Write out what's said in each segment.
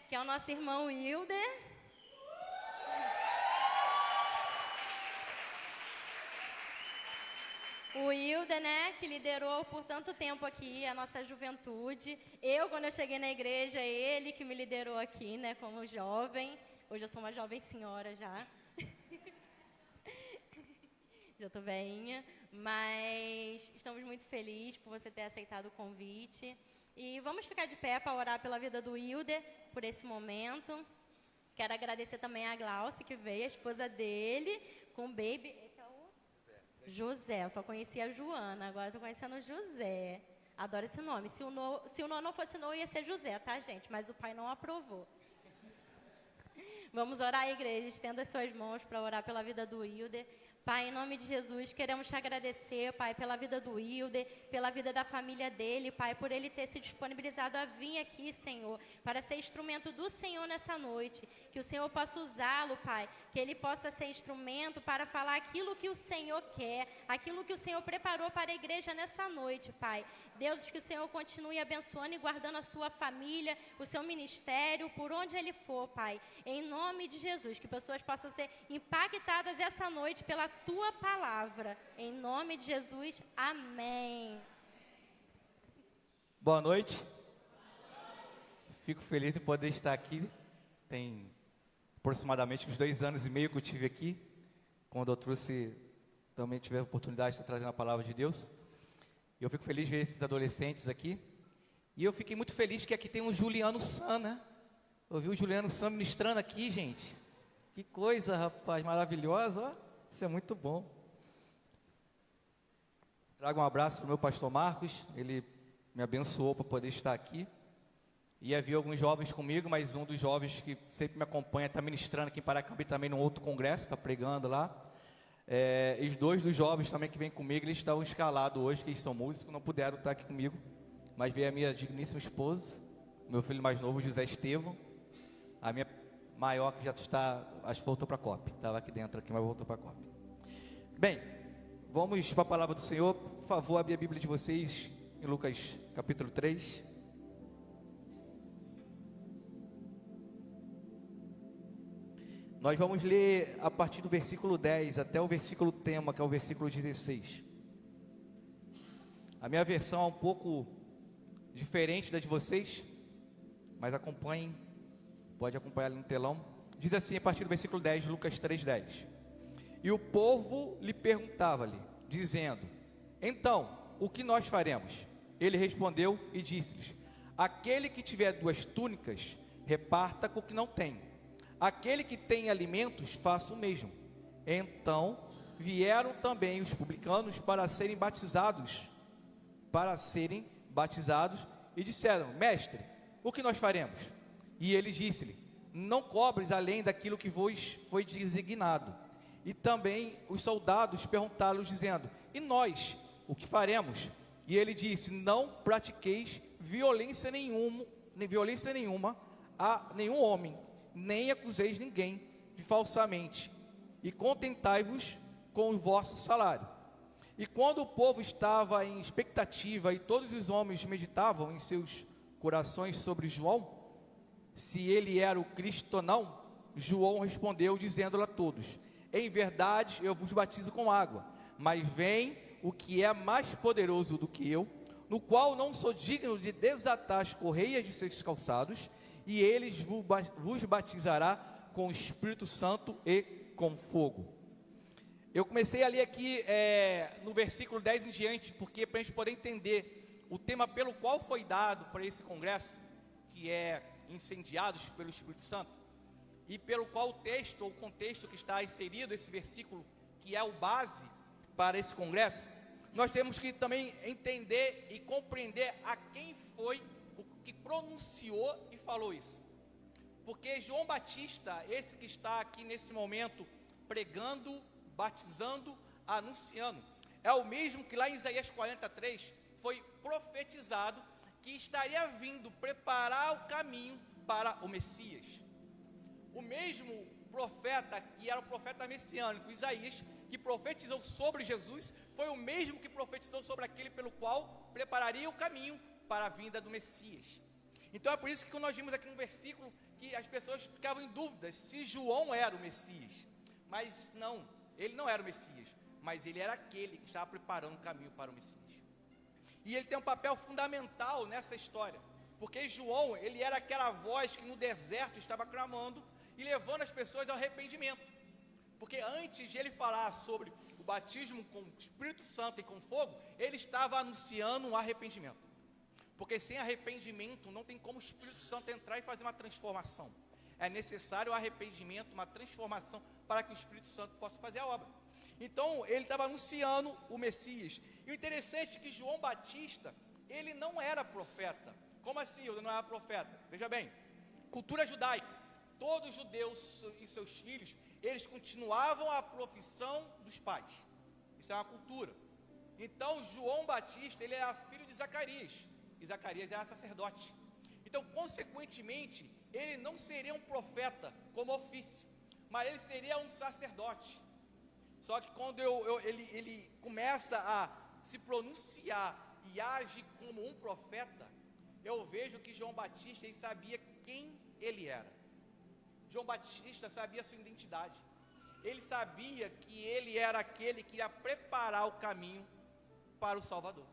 que é o nosso irmão Wilder. O Wilder, né, que liderou por tanto tempo aqui a nossa juventude. Quando eu cheguei na igreja, ele que me liderou aqui, né, como jovem. Hoje eu sou uma jovem senhora já. Já tô velhinha. Mas estamos muito felizes por você ter aceitado o convite. E vamos ficar de pé para orar pela vida do Wilder, por esse momento. Quero agradecer também a Glauce, que veio, a esposa dele, com o baby. Esse é o José. Eu só conhecia a Joana, agora estou conhecendo o José. Adoro esse nome. Se o nome não fosse Noah, ia ser José, tá, gente? Mas o pai não aprovou. Vamos orar, igreja. Estenda as suas mãos para orar pela vida do Wilder. Pai, em nome de Jesus, queremos te agradecer, Pai, pela vida do Wilder, pela vida da família dele, Pai, por ele ter se disponibilizado a vir aqui, Senhor, para ser instrumento do Senhor nessa noite. Que o Senhor possa usá-lo, Pai, que ele possa ser instrumento para falar aquilo que o Senhor quer, aquilo que o Senhor preparou para a igreja nessa noite, Pai. Deus, que o Senhor continue abençoando e guardando a sua família, o seu ministério, por onde ele for, Pai. Em nome de Jesus, que pessoas possam ser impactadas essa noite pela tua palavra. Em nome de Jesus, amém. Boa noite. Fico feliz de poder estar aqui. Tem aproximadamente uns 2 anos e meio que eu estive aqui, quando eu também tive a oportunidade de estar trazendo a palavra de Deus. E eu fico feliz de ver esses adolescentes aqui. E eu fiquei muito feliz que aqui tem um Juliano San, né? Eu vi o Juliano San ministrando aqui, gente. Que coisa, rapaz, maravilhosa, ó. Isso é muito bom. Trago um abraço para o meu pastor Marcos. Ele me abençoou para poder estar aqui. E havia alguns jovens comigo, mas um dos jovens que sempre me acompanha está ministrando aqui em Paracambi também num outro congresso, está pregando lá. E os 2 dos jovens também que vêm comigo, eles estão escalados hoje, que eles são músicos, não puderam estar aqui comigo. Mas veio a minha digníssima esposa, meu filho mais novo, José Estevão, a minha maior que já está, acho que voltou para a COP, estava aqui dentro, mas voltou para a COP. Bem, vamos para a palavra do Senhor. Por favor, abra a Bíblia de vocês em Lucas capítulo 3. Nós vamos ler a partir do versículo 10 até o versículo tema, que é o versículo 16. A minha versão é um pouco diferente da de vocês, mas acompanhem, pode acompanhar ali no telão. Diz assim, a partir do versículo 10, Lucas 3:10. E o povo lhe perguntava-lhe, dizendo: então, o que nós faremos? Ele respondeu e disse-lhes: aquele que tiver 2 túnicas, reparta com o que não tem. Aquele que tem alimentos, faça o mesmo. Então vieram também os publicanos para serem batizados, e disseram: mestre, o que nós faremos? E ele disse-lhe: não cobres além daquilo que vos foi designado. E também os soldados perguntaram, dizendo: e nós, o que faremos? E ele disse: não pratiqueis violência nenhuma a nenhum homem, nem acuseis ninguém de falsamente, e contentai-vos com o vosso salário. E quando o povo estava em expectativa, e todos os homens meditavam em seus corações sobre João, se ele era o Cristo ou não, João respondeu, dizendo a todos: em verdade eu vos batizo com água, mas vem o que é mais poderoso do que eu, no qual não sou digno de desatar as correias de seus calçados, e ele vos batizará com o Espírito Santo e com fogo. Eu comecei a ler aqui no versículo 10 em diante, porque para a gente poder entender o tema pelo qual foi dado para esse congresso, que é incendiados pelo Espírito Santo, e pelo qual o texto ou contexto que está inserido esse versículo, que é o base para esse congresso, nós temos que também entender e compreender a quem foi o que pronunciou e falou isso. Porque João Batista, esse que está aqui nesse momento pregando, batizando, anunciando, é o mesmo que lá em Isaías 43 foi profetizado que estaria vindo preparar o caminho para o Messias. O mesmo profeta que era o profeta messiânico, Isaías, que profetizou sobre Jesus, foi o mesmo que profetizou sobre aquele pelo qual prepararia o caminho para a vinda do Messias. Então é por isso que nós vimos aqui no versículo que as pessoas ficavam em dúvida se João era o Messias. Mas não, ele não era o Messias, mas ele era aquele que estava preparando o caminho para o Messias. E ele tem um papel fundamental nessa história, porque João, ele era aquela voz que no deserto estava clamando e levando as pessoas ao arrependimento. Porque antes de ele falar sobre o batismo com o Espírito Santo e com fogo, ele estava anunciando um arrependimento. Porque sem arrependimento não tem como o Espírito Santo entrar e fazer uma transformação. É necessário o arrependimento, uma transformação, para que o Espírito Santo possa fazer a obra. Então, ele estava anunciando o Messias. E o interessante é que João Batista, ele não era profeta. Como assim ele não era profeta? Veja bem, cultura judaica. Todos os judeus e seus filhos, eles continuavam a profissão dos pais. Isso é uma cultura. Então, João Batista, ele era filho de Zacarias. E Zacarias era sacerdote. Então, consequentemente, ele não seria um profeta como ofício, mas ele seria um sacerdote. Só que quando ele começa a se pronunciar e age como um profeta, eu vejo que João Batista, ele sabia quem ele era. João Batista sabia a sua identidade. Ele sabia que ele era aquele que ia preparar o caminho para o Salvador.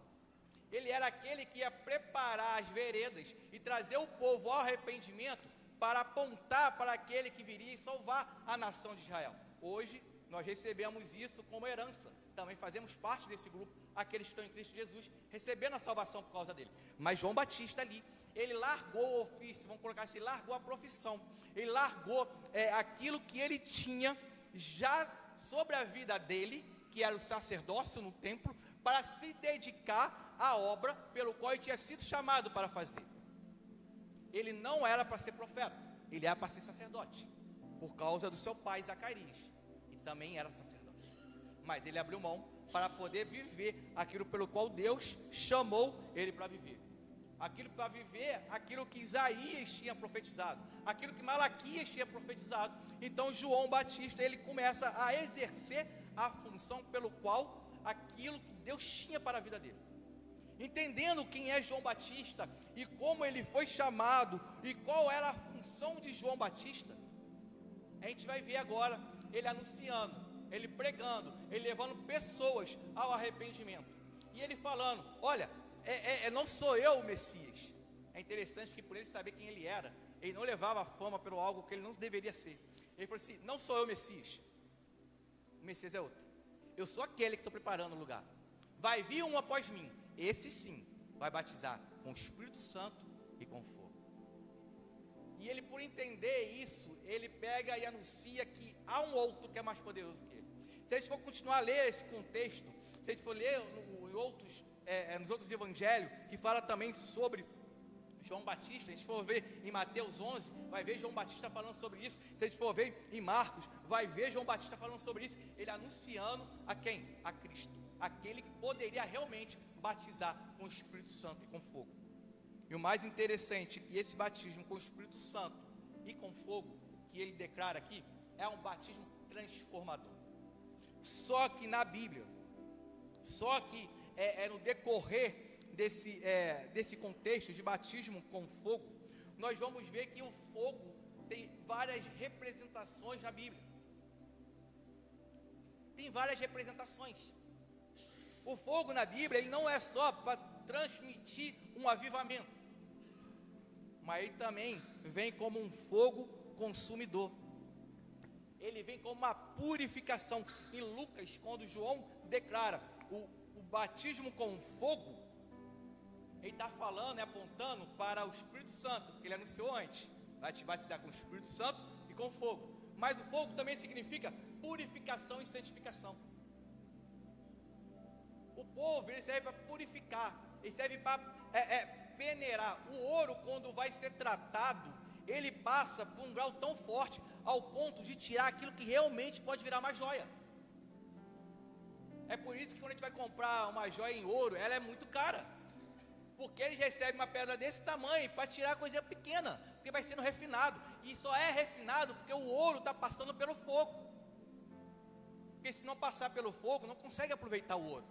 Ele era aquele que ia preparar as veredas e trazer o povo ao arrependimento para apontar para aquele que viria e salvar a nação de Israel. Hoje, nós recebemos isso como herança. Também fazemos parte desse grupo, aqueles que estão em Cristo Jesus, recebendo a salvação por causa dele. Mas João Batista ali, ele largou o ofício, vamos colocar assim, largou a profissão. Ele largou aquilo que ele tinha já sobre a vida dele, que era o sacerdócio no templo, para se dedicar à obra pelo qual ele tinha sido chamado para fazer. Ele não era para ser profeta, ele era para ser sacerdote, por causa do seu pai Zacarias, e também era sacerdote. Mas ele abriu mão para poder viver aquilo pelo qual Deus chamou ele para viver. Aquilo para viver, aquilo que Isaías tinha profetizado, aquilo que Malaquias tinha profetizado. Então João Batista, ele começa a exercer a função pelo qual aquilo que Deus tinha para a vida dele. Entendendo quem é João Batista e como ele foi chamado e qual era a função de João Batista, a gente vai ver agora ele anunciando, ele pregando, ele levando pessoas ao arrependimento. E ele falando, olha, não sou eu o Messias. É interessante que por ele saber quem ele era, ele não levava a fama pelo algo que ele não deveria ser. Ele falou assim, não sou eu o Messias, o Messias é outro. Eu sou aquele que estou preparando o lugar. Vai vir um após mim, esse sim vai batizar com o Espírito Santo e com fogo. E ele, por entender isso, ele pega e anuncia que há um outro que é mais poderoso que ele. Se a gente for continuar a ler esse contexto, se a gente for ler nos outros evangelhos, que fala também sobre João Batista, a gente for ver em Mateus 11, vai ver João Batista falando sobre isso. Se a gente for ver em Marcos, vai ver João Batista falando sobre isso. Ele anunciando a quem? A Cristo, aquele que poderia realmente batizar com o Espírito Santo e com fogo. E o mais interessante é que esse batismo com o Espírito Santo e com fogo, que ele declara aqui, é um batismo transformador. Só que na Bíblia, só que no decorrer desse contexto de batismo com fogo, nós vamos ver que o fogo tem várias representações na Bíblia. Tem várias representações. O fogo na Bíblia, ele não é só para transmitir um avivamento, mas ele também vem como um fogo consumidor. Ele vem como uma purificação. Em Lucas, quando João declara o batismo com fogo, ele está falando, apontando para o Espírito Santo, que ele anunciou antes. Vai te batizar com o Espírito Santo e com fogo. Mas o fogo também significa purificação e santificação. O povo, ele serve para purificar, ele serve para peneirar. O ouro, quando vai ser tratado, ele passa por um grau tão forte, ao ponto de tirar aquilo que realmente pode virar uma joia. É por isso que quando a gente vai comprar uma joia em ouro, ela é muito cara. Porque eles recebem uma pedra desse tamanho para tirar a coisinha pequena, porque vai sendo refinado. E só é refinado porque o ouro está passando pelo fogo. Porque se não passar pelo fogo, não consegue aproveitar o ouro.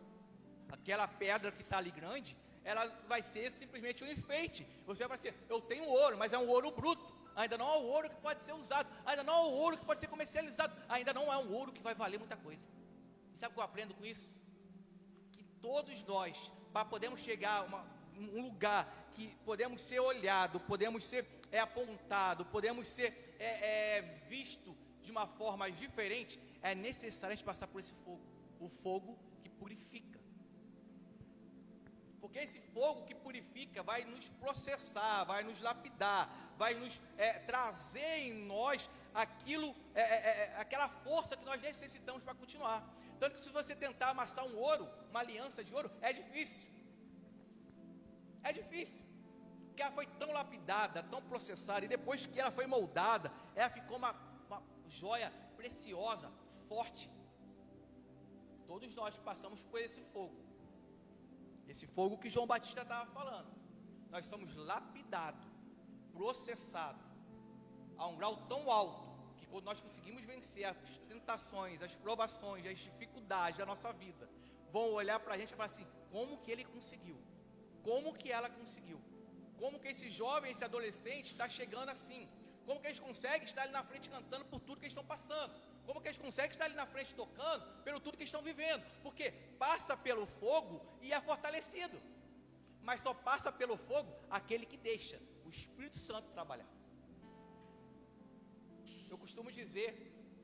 Aquela pedra que está ali grande, ela vai ser simplesmente um enfeite. Você vai dizer, eu tenho ouro, mas é um ouro bruto. Ainda não é um ouro que pode ser usado, ainda não é um ouro que pode ser comercializado, ainda não é um ouro que vai valer muita coisa. E sabe o que eu aprendo com isso? Que todos nós, para podermos chegar a um lugar que podemos ser olhados, podemos ser apontados, podemos ser visto de uma forma diferente, é necessário a gente passar por esse fogo, o fogo que purifica. Porque esse fogo que purifica vai nos processar, vai nos lapidar, vai nos trazer em nós aquilo, aquela força que nós necessitamos para continuar. Tanto que se você tentar amassar um ouro, uma aliança de ouro, é difícil. É difícil. Porque ela foi tão lapidada, tão processada, e depois que ela foi moldada, ela ficou uma joia preciosa, forte. Todos nós que passamos por esse fogo que João Batista estava falando, nós somos lapidados, processados, a um grau tão alto, que quando nós conseguimos vencer as tentações, as provações, as dificuldades da nossa vida, vão olhar para a gente e falar assim, como que ele conseguiu? Como que ela conseguiu? Como que esse jovem, esse adolescente está chegando assim? Como que eles conseguem estar ali na frente cantando por tudo que eles estão passando? Como que eles conseguem estar ali na frente tocando pelo tudo que estão vivendo? Porque passa pelo fogo e é fortalecido. Mas só passa pelo fogo aquele que deixa o Espírito Santo trabalhar. Eu costumo dizer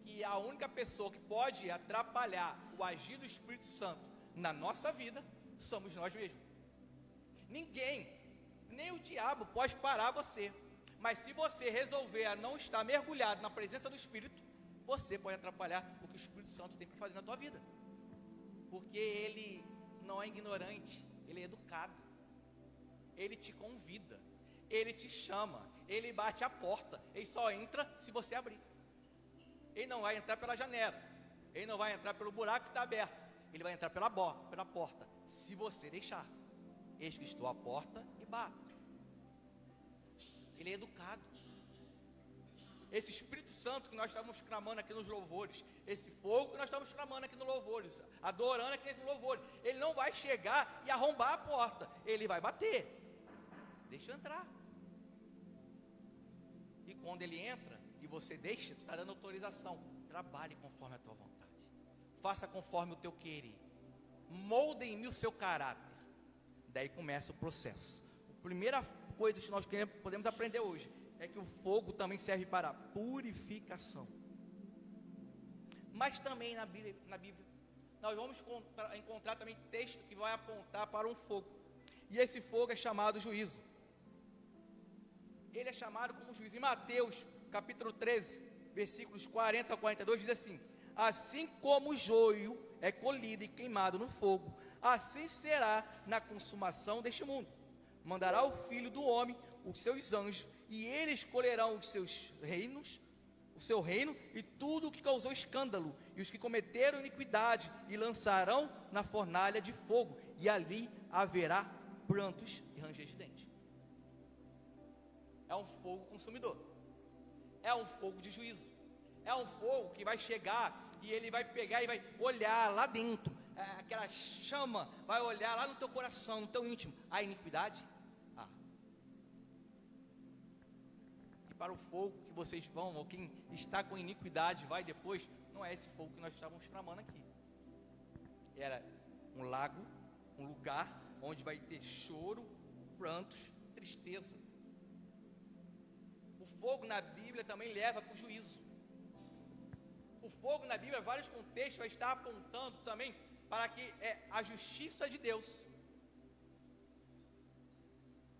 que a única pessoa que pode atrapalhar o agir do Espírito Santo na nossa vida somos nós mesmos. Ninguém, nem o diabo pode parar você. Mas se você resolver a não estar mergulhado na presença do Espírito, você pode atrapalhar o que o Espírito Santo tem para fazer na tua vida. Porque ele não é ignorante, ele é educado. Ele te convida, ele te chama, ele bate a porta. Ele só entra se você abrir. Ele não vai entrar pela janela, ele não vai entrar pelo buraco que está aberto. Ele vai entrar pela porta, se você deixar. Eis que estou à porta e bato. Ele é educado. Esse Espírito Santo que nós estávamos clamando aqui nos louvores, esse fogo que nós estávamos clamando aqui nos louvores, adorando aqui nesse louvor, ele não vai chegar e arrombar a porta, ele vai bater. Deixa eu entrar. E quando ele entra e você deixa, tu está dando autorização. Trabalhe conforme a tua vontade, faça conforme o teu querer, molde em mim o seu caráter. Daí começa o processo. A primeira coisa que nós podemos aprender hoje é que o fogo também serve para purificação. Mas também na Bíblia nós vamos encontrar também texto que vai apontar para um fogo. E esse fogo é chamado juízo. Ele é chamado como juízo. Em Mateus capítulo 13, versículos 40 a 42, diz assim: assim como o joio é colhido e queimado no fogo, assim será na consumação deste mundo. Mandará o Filho do Homem os seus anjos, e eles colherão os seus reinos, o seu reino, e tudo o que causou escândalo, e os que cometeram iniquidade, e lançarão na fornalha de fogo, e ali haverá prantos e ranger de dentes. É um fogo consumidor, é um fogo de juízo, é um fogo que vai chegar, e ele vai pegar e vai olhar lá dentro, aquela chama vai olhar lá no teu coração, no teu íntimo, a iniquidade. E para o fogo que vocês vão, ou quem está com iniquidade vai depois, não é esse fogo que nós estávamos clamando aqui. Era um lago, um lugar onde vai ter choro, prantos, tristeza. O fogo na Bíblia também leva para o juízo. O fogo na Bíblia, em vários contextos, vai estar apontando também para que a justiça de Deus.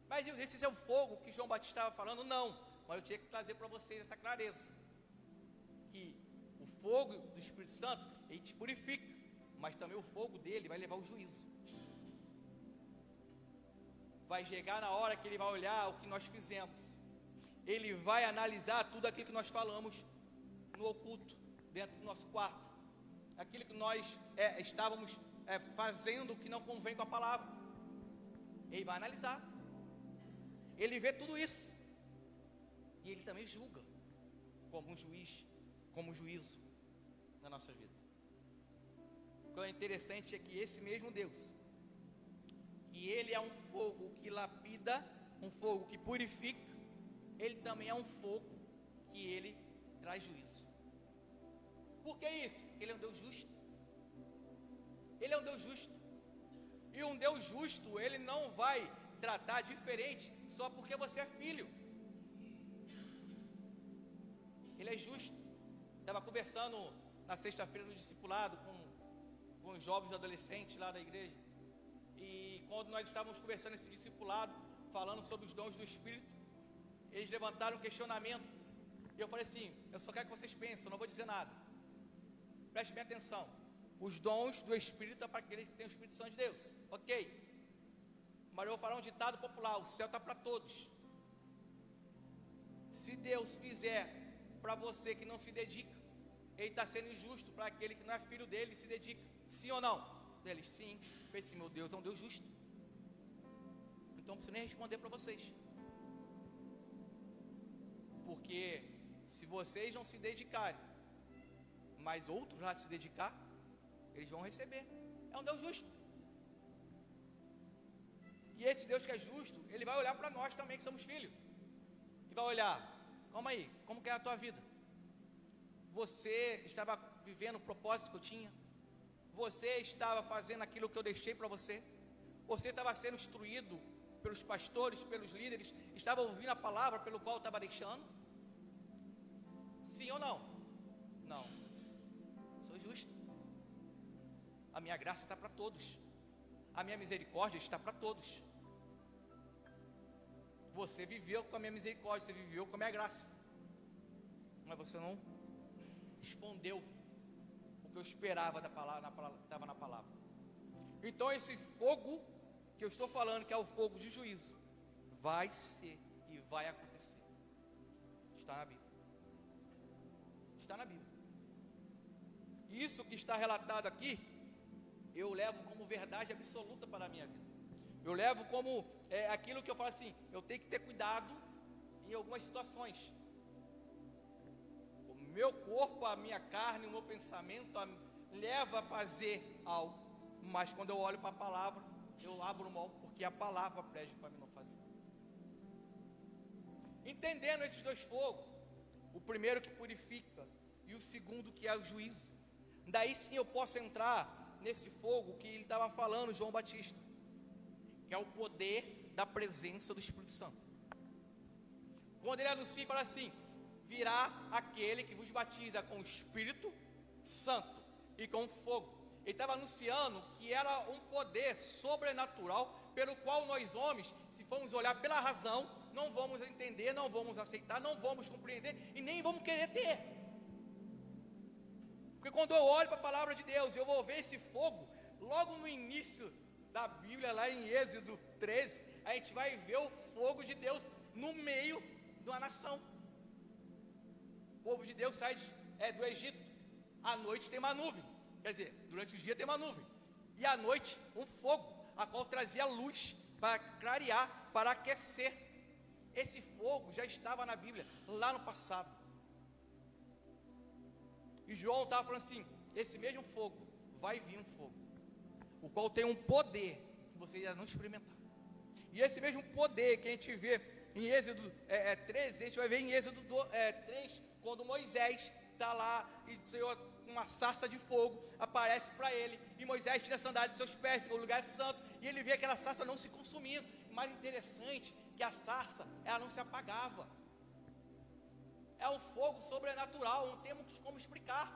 Mas esse é o fogo que João Batista estava falando? Não, mas eu tinha que trazer para vocês essa clareza, que o fogo do Espírito Santo, ele te purifica, mas também o fogo dele vai levar ao juízo. Vai chegar na hora que ele vai olhar o que nós fizemos, ele vai analisar tudo aquilo que nós falamos no oculto, dentro do nosso quarto, aquilo que nós estávamos fazendo que não convém com a palavra. Ele vai analisar, ele vê tudo isso, e ele também julga como um juiz, como um juízo na nossa vida. O que é interessante é que esse mesmo Deus, que ele é um fogo que lapida, um fogo que purifica, ele também é um fogo que ele traz juízo. Por que isso? Porque ele é um Deus justo. Ele é um Deus justo. E um Deus justo, ele não vai tratar diferente só porque você é filho. Ele é justo. Estava conversando na sexta-feira no discipulado com os jovens adolescentes lá da igreja. E quando nós estávamos conversando esse discipulado, falando sobre os dons do Espírito, eles levantaram um questionamento. E eu falei assim, eu só quero que vocês pensem, eu não vou dizer nada. Prestem bem atenção. Os dons do Espírito é para aqueles que têm o Espírito Santo de Deus. Ok. Mas eu vou falar um ditado popular, o céu está para todos. Se Deus fizer para você que não se dedica, Ele está sendo injusto para aquele que não é filho dele e se dedica. Sim ou não? Eles, sim. Pensei, meu Deus, é um Deus justo. Então não preciso nem responder para vocês. Porque se vocês não se dedicarem, mas outros lá se dedicar, eles vão receber. É um Deus justo. E esse Deus que é justo, Ele vai olhar para nós também que somos filhos. E vai olhar, calma aí, como que é a tua vida? Você estava vivendo o propósito que eu tinha? Você estava fazendo aquilo que eu deixei para você? Você estava sendo instruído pelos pastores, pelos líderes? Estava ouvindo a palavra pelo qual eu estava deixando? Sim ou não? Não. Sou justo. A minha graça está para todos. A minha misericórdia está para todos. Você viveu com a minha misericórdia, você viveu com a minha graça. Mas você não respondeu o que eu esperava da palavra, que estava na palavra. Então esse fogo que eu estou falando, que é o fogo de juízo, vai ser e vai acontecer. Está na Bíblia. Está na Bíblia. Isso que está relatado aqui, eu levo como verdade absoluta para a minha vida. Eu levo como aquilo que eu falo assim, eu tenho que ter cuidado em algumas situações. O meu corpo, a minha carne, o meu pensamento leva a fazer algo, mas quando eu olho para a palavra, eu abro mão, porque a palavra prege para mim não fazer. Entendendo esses dois fogos, o primeiro que purifica e o segundo que é o juízo, daí sim eu posso entrar nesse fogo que ele estava falando, João Batista, que é o poder da presença do Espírito Santo. Quando ele anuncia e fala assim, virá aquele que vos batiza com o Espírito Santo e com fogo. Ele estava anunciando que era um poder sobrenatural, pelo qual nós homens, se formos olhar pela razão, não vamos entender, não vamos aceitar, não vamos compreender e nem vamos querer ter. Porque quando eu olho para a palavra de Deus, eu vou ver esse fogo, logo no início da Bíblia, lá em Êxodo 13, a gente vai ver o fogo de Deus no meio de uma nação. O povo de Deus sai do Egito, à noite tem uma nuvem, quer dizer, durante o dia tem uma nuvem, e à noite um fogo, a qual trazia luz para clarear, para aquecer. Esse fogo já estava na Bíblia, lá no passado. E João estava falando assim, esse mesmo fogo, vai vir um fogo, o qual tem um poder que vocês já não experimentaram. E esse mesmo poder que a gente vê em Êxodo 13, a gente vai ver em Êxodo 3, quando Moisés está lá e o Senhor, com uma sarça de fogo, aparece para ele, e Moisés tira a sandália de seus pés, fica no lugar santo, e ele vê aquela sarça não se consumindo. O mais interessante, que a sarça, ela não se apagava. É um fogo sobrenatural, não temos como explicar.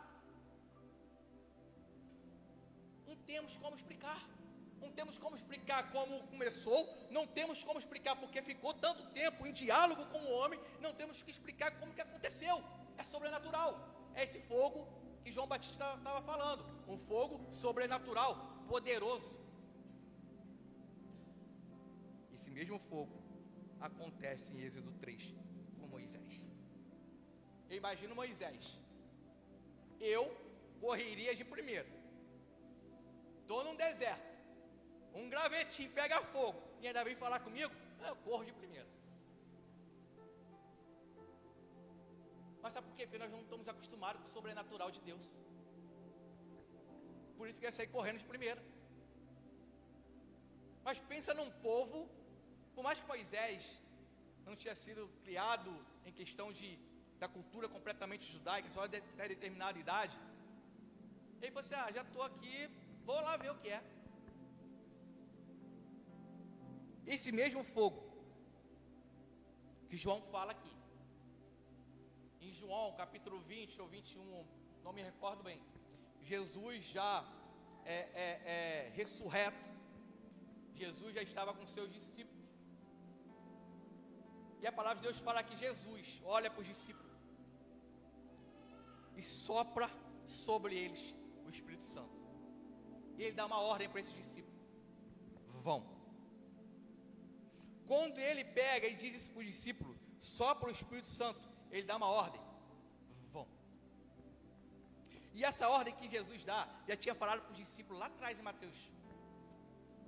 Não temos como explicar. Não temos como explicar como começou, não temos como explicar porque ficou tanto tempo em diálogo com o homem, não temos que explicar como que aconteceu. É sobrenatural. É esse fogo que João Batista estava falando, um fogo sobrenatural, poderoso. Esse mesmo fogo acontece em Êxodo 3 com Moisés. Eu imagino Moisés, eu correria de primeiro, estou num deserto, um gravetinho pega fogo e ainda vem falar comigo, eu corro de primeiro. Mas sabe por quê? Porque nós não estamos acostumados com o sobrenatural de Deus. Por isso que eu ia sair correndo de primeiro. Mas pensa num povo, por mais que Moisés não tinha sido criado em questão da cultura completamente judaica, só de determinada idade, ele falou assim, já estou aqui, vou lá ver o que é. Esse mesmo fogo que João fala aqui, em João capítulo 20 ou 21, não me recordo bem, Jesus já ressurreto, Jesus já estava com seus discípulos, e a palavra de Deus fala que Jesus olha para os discípulos e sopra sobre eles o Espírito Santo, e ele dá uma ordem para esses discípulos: vão. Quando ele pega e diz isso para os discípulos, sopra o Espírito Santo, ele dá uma ordem: vão. E essa ordem que Jesus dá, já tinha falado para os discípulos lá atrás em Mateus.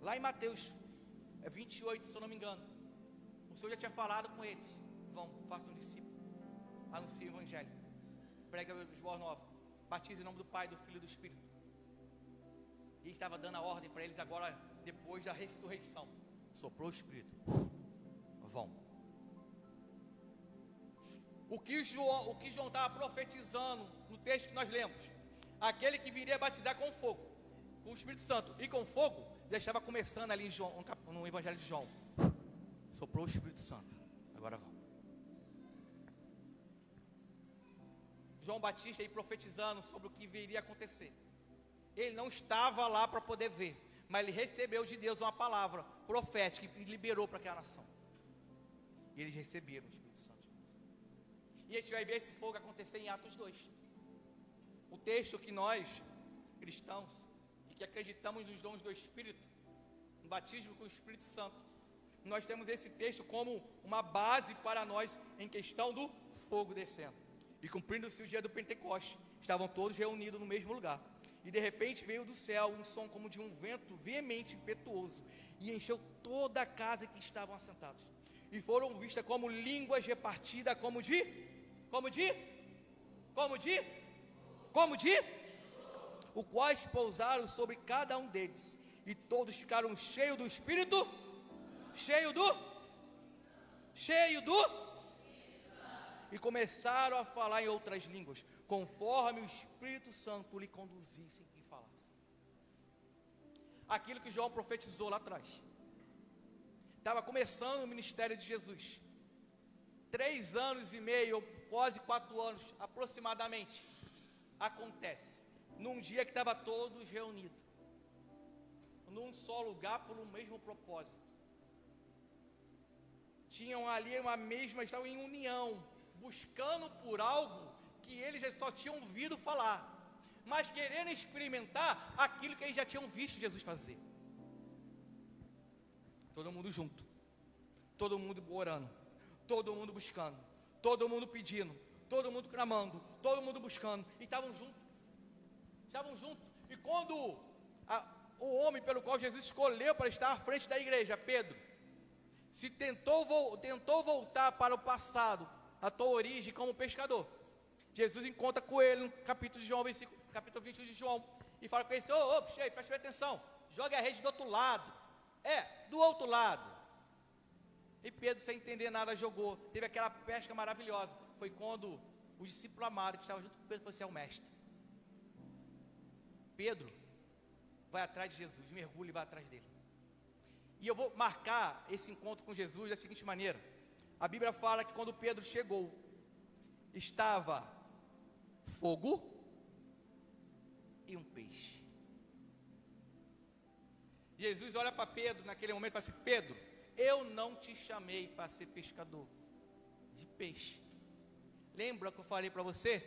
Lá em Mateus 28, se eu não me engano, o Senhor já tinha falado com eles: vão, façam discípulos, anunciem o Evangelho, prega as boas novas, batize em nome do Pai, do Filho e do Espírito. E ele estava dando a ordem para eles agora, depois da ressurreição. Soprou o Espírito, vão. O que João estava profetizando no texto que nós lemos, aquele que viria batizar com fogo, com o Espírito Santo e com fogo, já estava começando ali no Evangelho de João. Soprou o Espírito Santo, agora vão. João Batista aí profetizando sobre o que viria a acontecer. Ele não estava lá para poder ver, mas ele recebeu de Deus uma palavra profética e liberou para aquela nação. E eles receberam o Espírito Santo. E a gente vai ver esse fogo acontecer em Atos 2. O texto que nós, cristãos, e que acreditamos nos dons do Espírito, no batismo com o Espírito Santo, nós temos esse texto como uma base para nós em questão do fogo descendo. E cumprindo-se o dia do Pentecoste, estavam todos reunidos no mesmo lugar. E de repente veio do céu um som como de um vento veemente, impetuoso, e encheu toda a casa que estavam assentados. E foram vistas como línguas repartidas, como de, o quais pousaram sobre cada um deles. E todos ficaram cheios do Espírito, e começaram a falar em outras línguas, conforme o Espírito Santo lhe conduzisse e falasse. Aquilo que João profetizou lá atrás. Estava começando o ministério de Jesus. 3 anos e meio, ou quase 4 anos, aproximadamente, acontece. Num dia que estava todos reunidos, num só lugar, por um mesmo propósito. Tinham ali estavam em união, buscando por algo que eles já só tinham ouvido falar, mas querendo experimentar aquilo que eles já tinham visto Jesus fazer. Todo mundo junto, todo mundo orando, todo mundo buscando, todo mundo pedindo, todo mundo clamando, todo mundo buscando, e estavam juntos. E quando o homem pelo qual Jesus escolheu para estar à frente da igreja, Pedro, tentou voltar para o passado, a tua origem como pescador, Jesus encontra com ele no capítulo 21 de João, e fala com ele: preste atenção, jogue a rede do outro lado. Do outro lado. E Pedro, sem entender nada, jogou. Teve aquela pesca maravilhosa. Foi quando o discípulo amado que estava junto com Pedro falou: você é o mestre. Pedro vai atrás de Jesus, mergulha e vai atrás dele. E eu vou marcar esse encontro com Jesus da seguinte maneira: a Bíblia fala que quando Pedro chegou, estava fogo e um peixe. Jesus olha para Pedro naquele momento e fala assim: Pedro, eu não te chamei para ser pescador de peixe. Lembra que eu falei para você?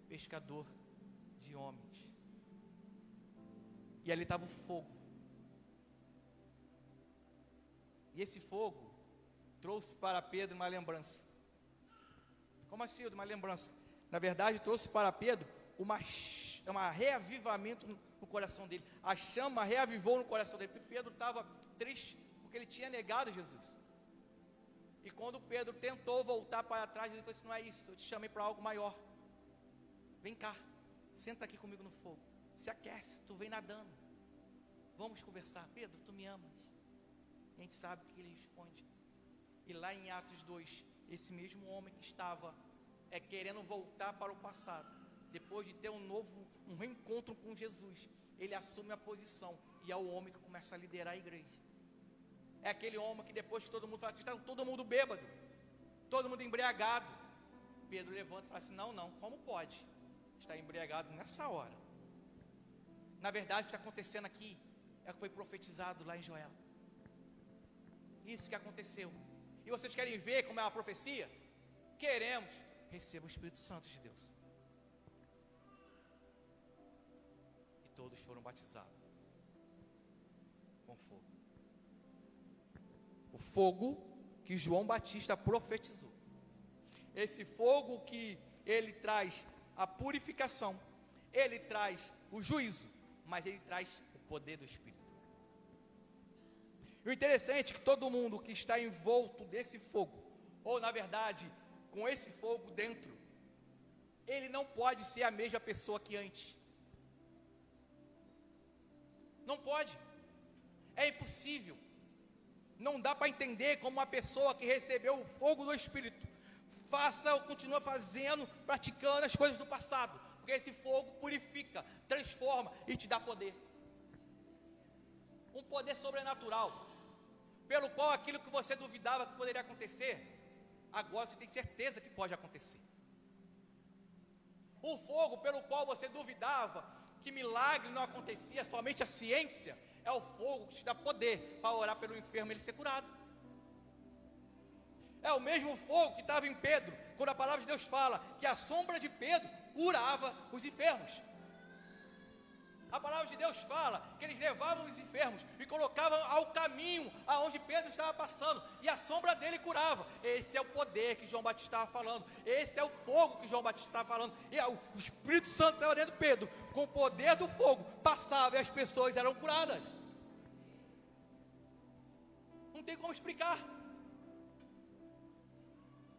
Pescador de homens. E ali estava o fogo. E esse fogo trouxe para Pedro uma lembrança. Como assim, uma lembrança? Na verdade, trouxe para Pedro um reavivamento no coração dele. A chama reavivou no coração dele. Porque Pedro estava triste, porque ele tinha negado Jesus. E quando Pedro tentou voltar para trás, ele falou assim: não é isso, eu te chamei para algo maior. Vem cá, senta aqui comigo no fogo. Se aquece, tu vem nadando. Vamos conversar. Pedro, tu me amas? E a gente sabe o que ele responde. E lá em Atos 2, esse mesmo homem que estava querendo voltar para o passado, depois de ter um reencontro com Jesus, ele assume a posição e é o homem que começa a liderar a igreja. É aquele homem que depois que todo mundo fala assim, está todo mundo bêbado, todo mundo embriagado, Pedro levanta e fala assim, não, como pode estar embriagado nessa hora? Na verdade, o que está acontecendo aqui é o que foi profetizado lá em Joel. Isso que aconteceu. E vocês querem ver como é uma profecia? Queremos. Receba o Espírito Santo de Deus. E todos foram batizados com fogo. O fogo que João Batista profetizou. Esse fogo que ele traz a purificação, ele traz o juízo, mas ele traz o poder do Espírito. E o interessante é que todo mundo que está envolto desse fogo, ou na verdade, com esse fogo dentro, ele não pode ser a mesma pessoa que antes. Não pode. É impossível. Não dá para entender como uma pessoa que recebeu o fogo do Espírito faça ou continua fazendo, praticando as coisas do passado. Porque esse fogo purifica, transforma e te dá poder. Um poder sobrenatural, pelo qual aquilo que você duvidava que poderia acontecer, agora você tem certeza que pode acontecer. O fogo pelo qual você duvidava que milagre não acontecia, somente a ciência, é o fogo que te dá poder para orar pelo enfermo e ele ser curado. É o mesmo fogo que estava em Pedro, quando a palavra de Deus fala que a sombra de Pedro curava os enfermos. A palavra de Deus fala que eles levavam os enfermos e colocavam ao caminho aonde Pedro estava passando, e a sombra dele curava. Esse é o poder que João Batista estava falando, esse é o fogo que João Batista estava falando, e o Espírito Santo estava dentro de Pedro, com o poder do fogo, passava e as pessoas eram curadas. Não tem como explicar.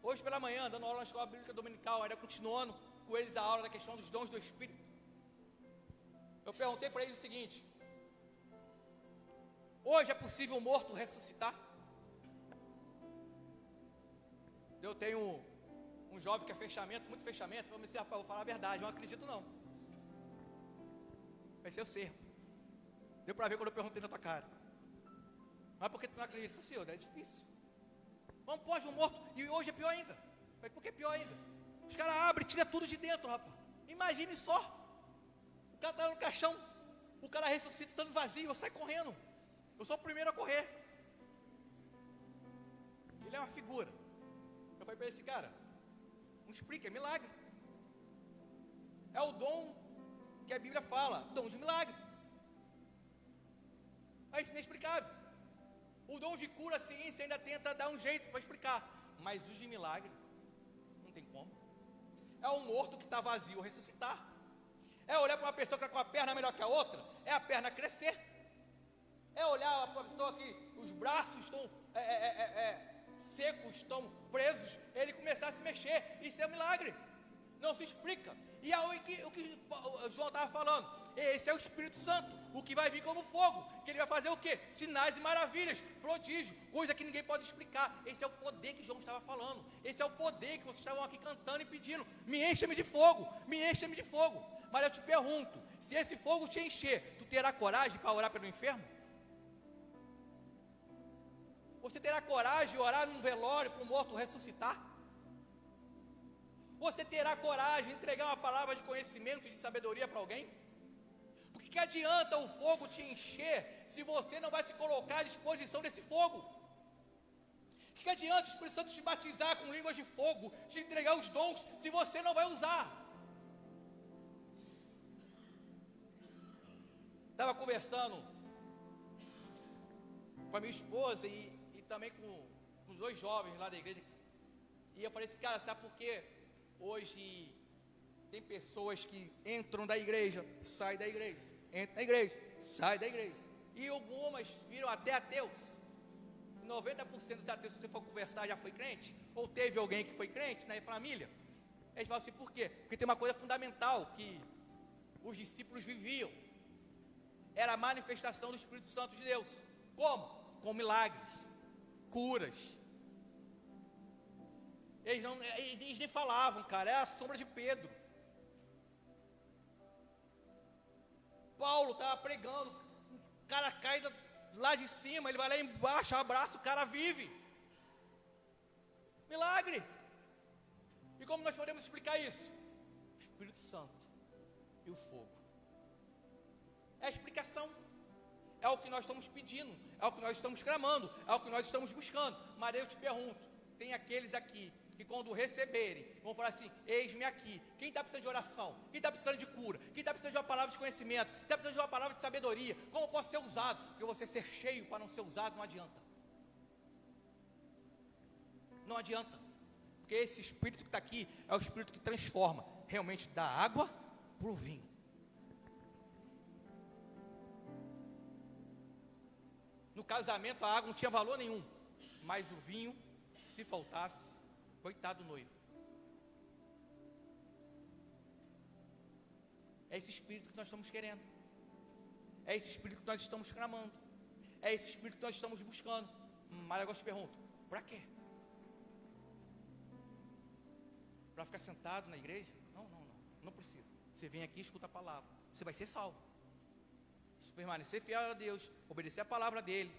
Hoje pela manhã, dando aula na escola bíblica dominical, ainda continuando com eles a aula da questão dos dons do Espírito, eu perguntei para eles o seguinte: hoje é possível um morto ressuscitar? Eu tenho um jovem que é fechamento, muito fechamento. Eu comecei, rapaz, vou falar a verdade, eu não acredito não. Vai ser o ser. Deu para ver quando eu perguntei na tua cara. Mas por que tu não acredita? Eu falei, senhor, é difícil. Não pode um morto, e hoje é pior ainda. Mas por que é pior ainda? Os caras abrem e tiram tudo de dentro, rapaz. Imagine só. O cara está no caixão, o cara ressuscita estando vazio, eu saio correndo. Eu sou o primeiro a correr. Ele é uma figura. Eu falei para esse cara, não explica, é milagre. É o dom que a Bíblia fala, dom de milagre. É inexplicável. O dom de cura, a ciência ainda tenta dar um jeito para explicar, mas os de milagre, não tem como. É um morto que está vazio ressuscitar. É olhar para uma pessoa que está com a perna melhor que a outra, é a perna crescer. É olhar para uma pessoa que os braços estão secos, estão presos, ele começar a se mexer. Isso é um milagre. Não se explica. E é o que o João estava falando. Esse é o Espírito Santo, o que vai vir como fogo, que ele vai fazer o quê? Sinais e maravilhas, prodígio, coisa que ninguém pode explicar. Esse é o poder que João estava falando. Esse é o poder que vocês estavam aqui cantando e pedindo. Me encha-me de fogo, me encha-me de fogo. Mas eu te pergunto, se esse fogo te encher, tu terá coragem para orar pelo enfermo? Você terá coragem de orar num velório para um morto ressuscitar? Você terá coragem de entregar uma palavra de conhecimento e de sabedoria para alguém? O que adianta o fogo te encher se você não vai se colocar à disposição desse fogo? O que adianta o Espírito Santo te batizar com línguas de fogo, te entregar os dons, se você não vai usar? Estava conversando com a minha esposa e também com os dois jovens lá da igreja. E eu falei assim, cara, sabe por quê? Hoje tem pessoas que entram da igreja, saem da igreja, entram da igreja, saem da igreja. E algumas viram até ateus. 90% dos ateus, se você for conversar, já foi crente? Ou teve alguém que foi crente na família? Eles falam assim, por quê? Porque tem uma coisa fundamental que os discípulos viviam. Era a manifestação do Espírito Santo de Deus. Como? com milagres, curas. Eles nem falavam, cara, é a sombra de Pedro. Paulo estava pregando, o cara cai lá de cima, ele vai lá embaixo, abraça, o cara vive. Milagre. E como nós podemos explicar isso? Espírito Santo e o fogo. É a explicação. É o que nós estamos pedindo, é o que nós estamos clamando, é o que nós estamos buscando. Mas eu te pergunto, tem aqueles aqui que quando receberem, vão falar assim: eis-me aqui. Quem está precisando de oração? Quem está precisando de cura? Quem está precisando de uma palavra de conhecimento? Quem está precisando de uma palavra de sabedoria? Como eu posso ser usado? Porque você ser cheio para não ser usado não adianta. Não adianta. Porque esse Espírito que está aqui é o Espírito que transforma realmente da água para o vinho. No casamento a água não tinha valor nenhum, mas o vinho, se faltasse, coitado do noivo. É esse Espírito que nós estamos querendo. É esse Espírito que nós estamos clamando. É esse Espírito que nós estamos buscando. Mas agora eu te pergunto, para quê? Para ficar sentado na igreja? Não precisa. Você vem aqui e escuta a palavra, você vai ser salvo. Se permanecer fiel a Deus, obedecer a palavra dele,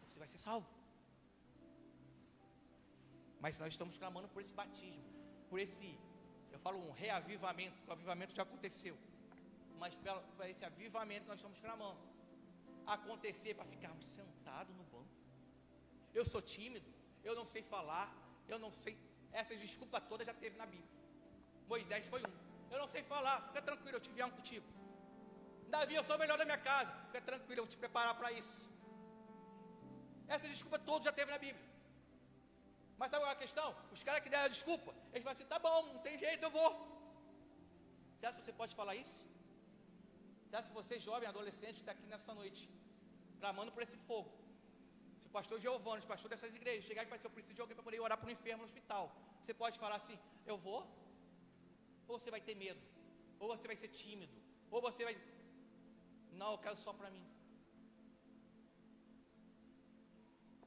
você vai ser salvo. Mas nós estamos clamando por esse batismo, por esse, eu falo um reavivamento, porque o avivamento já aconteceu, mas para esse avivamento nós estamos clamando. Acontecer para ficarmos sentados no banco. Eu sou tímido, eu não sei falar, eu não sei, essas desculpas todas já teve na Bíblia. Moisés foi um. Eu não sei falar, fica tranquilo, eu te enviar um contigo. Davi, eu sou o melhor da minha casa, fica tranquilo, eu vou te preparar para isso. Essas desculpas todas já teve na Bíblia. Mas sabe qual é a questão? Os caras que deram a desculpa, eles falam assim: tá bom, não tem jeito, eu vou. Você acha que você pode falar isso? Você acha que você, jovem, adolescente, está aqui nessa noite, clamando por esse fogo? Se o pastor Giovanni, o pastor dessas igrejas, chegar e falar assim: eu preciso de alguém para poder orar por um enfermo no hospital, você pode falar assim: eu vou? Ou você vai ter medo? Ou você vai ser tímido? Ou você vai... Não, eu quero só para mim.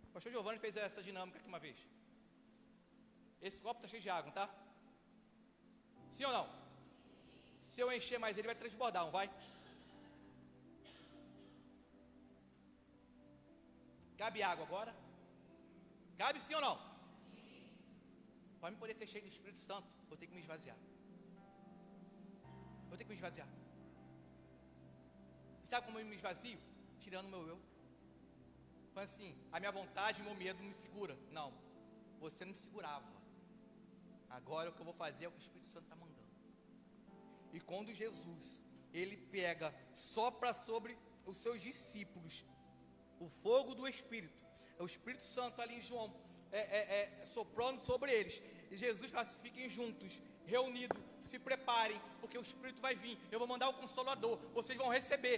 O pastor Giovanni fez essa dinâmica aqui uma vez. Esse copo está cheio de água, tá? Sim ou não? Se eu encher mais ele vai transbordar, não vai? Cabe água agora? Cabe sim ou não? Para mim poder ser cheio do Espírito Santo, vou ter que me esvaziar. Vou ter que me esvaziar. E sabe como eu me esvazio? Tirando o meu eu. Falando assim: a minha vontade e o meu medo me segura. Não, você não me segurava. Agora o que eu vou fazer é o que o Espírito Santo está mandando. E quando Jesus, ele pega, sopra sobre os seus discípulos o fogo do Espírito, é o Espírito Santo ali em João, soprando sobre eles. E Jesus fala assim: fiquem juntos, reunidos, se preparem, porque o Espírito vai vir. Eu vou mandar o Consolador, vocês vão receber.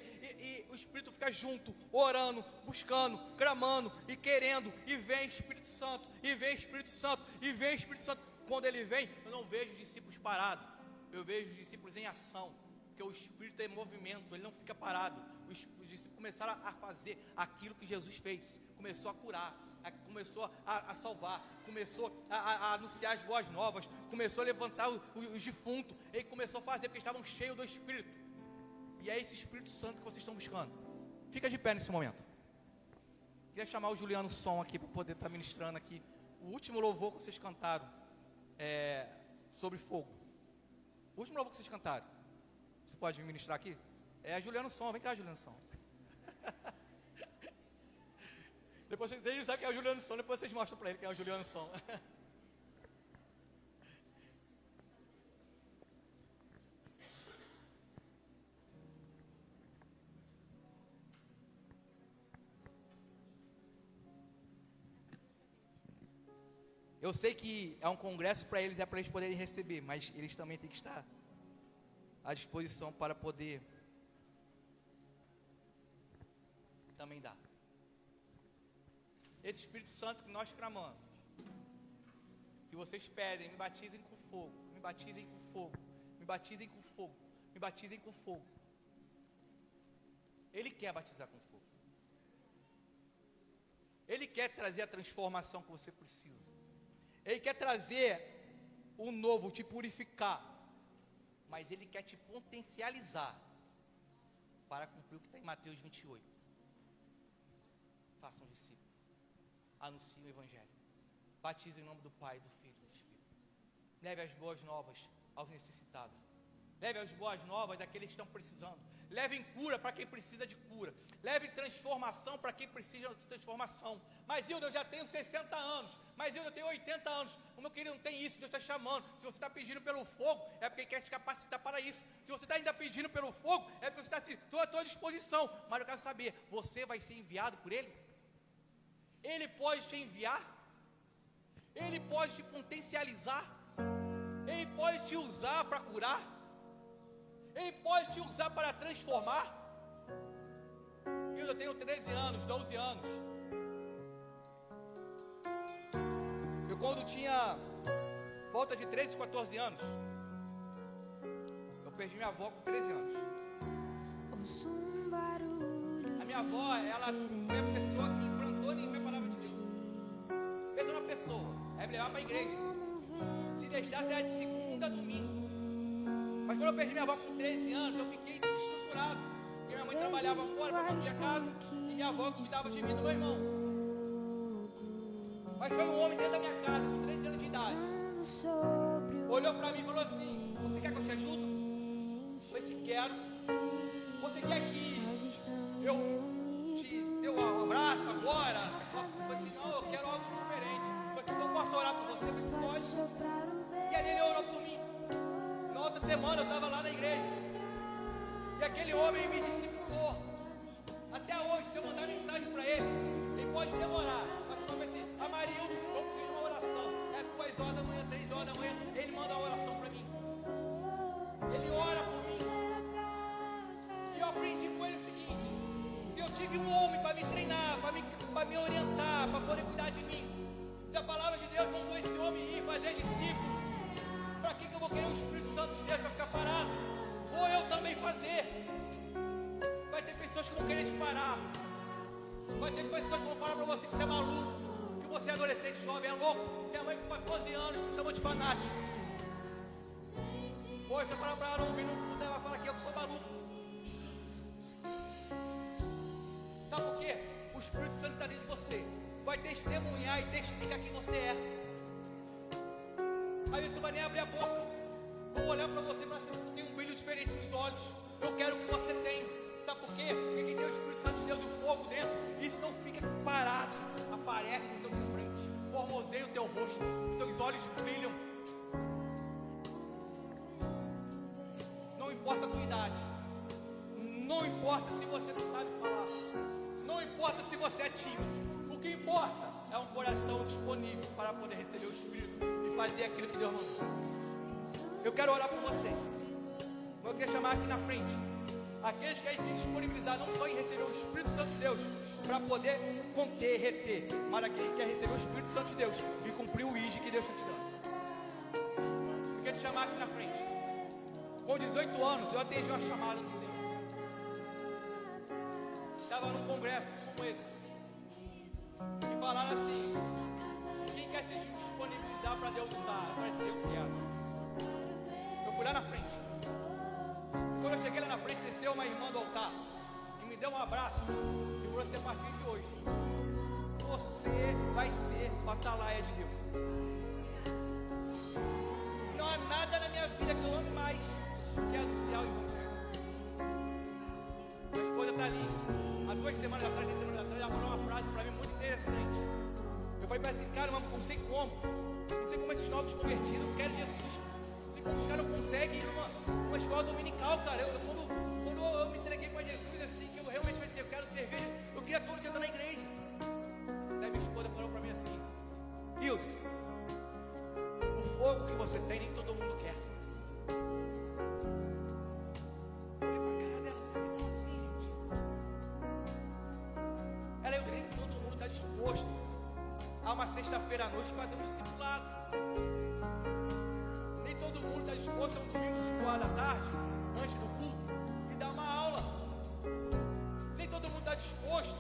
E o Espírito fica junto, orando, buscando, clamando e querendo. E vem Espírito Santo, e vem Espírito Santo, e vem Espírito Santo. Quando ele vem, eu não vejo os discípulos parados, eu vejo os discípulos em ação. Porque o Espírito é movimento, ele não fica parado. Os discípulos começaram a fazer aquilo que Jesus fez. Começou a curar, começou a salvar, começou a anunciar as boas novas, começou a levantar os defuntos. Ele começou a fazer porque estavam cheios do Espírito. E é esse Espírito Santo que vocês estão buscando. Fica de pé nesse momento. Queria chamar o Juliano Som aqui para poder estar ministrando aqui o último louvor que vocês cantaram sobre fogo. O último louvor que vocês cantaram. Você pode me ministrar aqui? É a Juliano Som, vem cá, Juliano Som. Depois vocês sabem quem é o Juliano Som, depois vocês mostram para ele quem é o Juliano Som. Eu sei que é um congresso para eles, é para eles poderem receber, mas eles também têm que estar à disposição para poder também dar. Esse Espírito Santo que nós clamamos, que vocês pedem: me batizem com fogo, me batizem com fogo, me batizem com fogo, me batizem com fogo. Ele quer batizar com fogo. Ele quer trazer a transformação que você precisa. Ele quer trazer o novo, te purificar. Mas Ele quer te potencializar para cumprir o que está em Mateus 28. Faça um discípulo. Anuncie o Evangelho. Batize em nome do Pai, do Filho e do Espírito. Leve as boas novas aos necessitados. Leve as boas novas àqueles que estão precisando. Levem cura para quem precisa de cura. Levem transformação para quem precisa de transformação. Mas eu já tenho 60 anos. Mas eu tenho 80 anos. O meu querido não tem isso. Deus está chamando. Se você está pedindo pelo fogo, é porque Ele quer te capacitar para isso. Se você está ainda pedindo pelo fogo, é porque você está assim, estou à tua disposição. Mas eu quero saber, você vai ser enviado por Ele? Ele pode te enviar? Ele pode te potencializar? Ele pode te usar para curar? Ele pode te usar para transformar? Eu tenho 13 anos, 12 anos. Eu quando tinha volta de 13, 14 anos, eu perdi minha avó com 13 anos. A minha avó, ela foi a pessoa que implantou em mim a palavra de Deus. Pensa numa pessoa, aí me levava para a igreja. Se deixasse, era de segunda a domingo. Mas quando eu perdi minha avó com 13 anos, eu fiquei desestruturado. Porque minha mãe trabalhava fora para manter a casa. E minha avó cuidava de mim e do meu irmão. Mas foi um homem dentro da minha casa, com 13 anos de idade. Olhou para mim e falou assim: você quer que eu te ajude? Eu falei assim: quero. Você quer que eu te dê um abraço agora? Eu falei assim: não, eu quero algo diferente. Eu falei assim: eu posso orar por você? Eu falei assim: pode. E aí ele orou por mim. Na outra semana eu estava lá na igreja. E aquele homem me discipulou. Até hoje, se eu mandar mensagem para ele, ele pode demorar. Mas eu falei assim: Amarildo, eu fiz uma oração. É 2 horas da manhã, 3 horas da manhã. Ele manda uma oração para mim. Ele ora por mim. E eu aprendi com ele o seguinte: se eu tive um homem para me treinar, para me orientar, para poder cuidar de mim, se a palavra de Deus mandou esse homem ir fazer discípulo, para que eu vou querer o Espírito Santo de Deus para ficar parado? Vou eu também fazer. Vai ter pessoas que vão querer te parar. Vai ter pessoas que vão falar para você que você é maluco, que você é adolescente, jovem, é louco. Minha mãe com 14 anos me chamou de fanático. Hoje eu falo para ela não ouvir no culto, ela vai falar que eu sou maluco. Sabe por quê? O Espírito Santo está dentro de você. Vai testemunhar e testificar quem você é. Mas isso vai nem abrir a boca. Vou olhar para você e falar assim: você tem um brilho diferente nos olhos. Eu quero o que você tem. Sabe por quê? Porque quem tem o Espírito Santo de Deus e o fogo dentro, isso não fica parado. Aparece no teu semblante, formoseia o teu rosto, os teus olhos brilham. Não importa a tua idade. Não importa se você não sabe falar. Não importa se você é tímido. O que importa é um coração disponível para poder receber o Espírito e fazer aquilo que Deus mandou. Eu quero orar por vocês. Eu queria chamar aqui na frente aqueles que querem se disponibilizar não só em receber o Espírito Santo de Deus para poder conter, reter, mas aquele que quer receber o Espírito Santo de Deus e cumprir o IG que Deus está te dando. Eu quero te chamar aqui na frente. Com 18 anos eu atendi uma chamada do Senhor. Estava num congresso como esse e falaram assim: quem quer se disponibilizar para Deus usar? Eu falei assim: eu quero. Eu fui lá na frente. Quando eu cheguei lá na frente, desceu uma irmã do altar e me deu um abraço e falou assim: a partir de hoje você vai ser o atalaia de Deus. Não há nada na minha vida que eu ame mais que anunciar o Evangelho. Minha esposa está ali. Há 2 semanas atrás, 3 semanas atrás, ela falou uma frase para mim muito interessante. Eu falei para assim: cara, não sei como. Não sei como esses novos convertidos querem Jesus. Não sei como os caras não conseguem ir numa escola dominical, cara. Quando eu me entreguei para Jesus, assim, que eu realmente pensei: eu quero servir, eu queria todo dia estar na igreja. Daí minha esposa falou para mim assim: Hilton, o fogo que você tem, nem todo mundo quer. Eu olhei pra cara dela, assim, como assim, gente? Ela, eu creio que todo mundo está disposto a uma sexta-feira à noite fazer um discipulado. Nem todo mundo está disposto a um domingo 5 horas da tarde, antes do culto, e dar uma aula. Nem todo mundo está disposto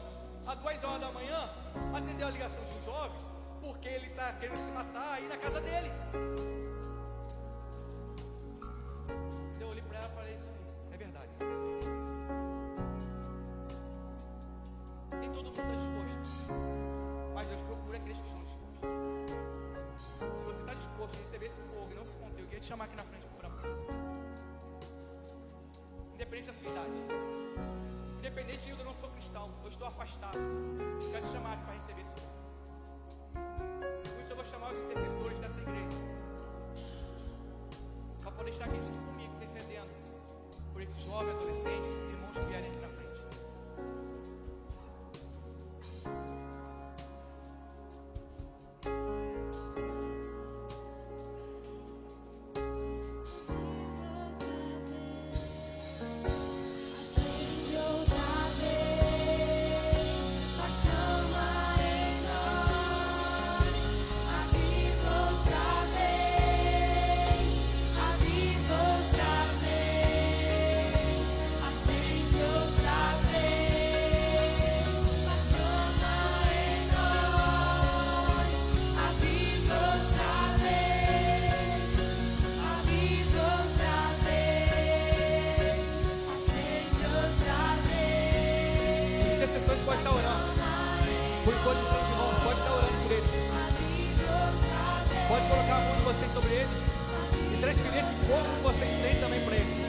às 2 horas da manhã, atendeu a ligação de um jovem, porque ele está querendo se matar aí na casa dele. Eu olhei para ela e falei assim, é verdade. Nem todo mundo está disposto, mas Deus procura aqueles que estão dispostos. Se você está disposto a receber esse fogo e não se conter, eu queria te chamar aqui na frente para orar por você. Independente da sua idade, independente de eu não sou cristão, eu estou afastado, eu quero te chamar aqui para receber esse fogo. Por isso eu vou chamar os intercessores dessa igreja, para poder estar aqui junto comigo, intercedendo por esses jovens, adolescentes, esses irmãos que vierem aqui na frente. Pode estar orando, por posição de mão, pode estar orando por eles. Pode colocar a mão de vocês sobre eles e transferir esse fogo que vocês têm também para eles.